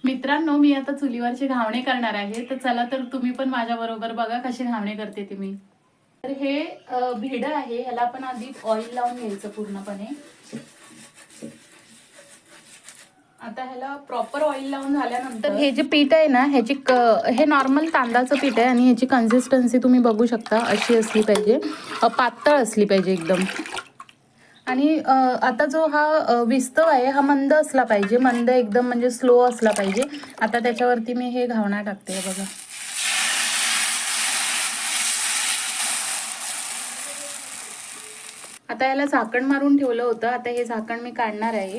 मित्रांनो, मी आता चुलीवरचे घावणे करणार आहे. तर चला तर तुम्ही पण माझ्या बरोबर बघा कसे घावणे करते ते मी. तर हे भेड आहे, ह्याला आपण आधी ऑइल लावून घ्यायचं पूर्णपणे. आता ह्याला प्रॉपर ऑइल लावून झाल्यानंतर हे जे पीठ आहे ना, ह्याची हे नॉर्मल तांदळाचं पीठ आहे आणि ह्याची कन्सिस्टन्सी तुम्ही बघू शकता अशी असली पाहिजे, पातळ असली पाहिजे एकदम. आणि आता जो हा विस्तव आहे हा मंद असला पाहिजे, मंद एकदम म्हणजे स्लो असला पाहिजे. आता त्याच्यावरती मी हे घावणा टाकते बघा. आता याला झाकण मारून ठेवलं होतं, आता हे झाकण मी काढणार आहे.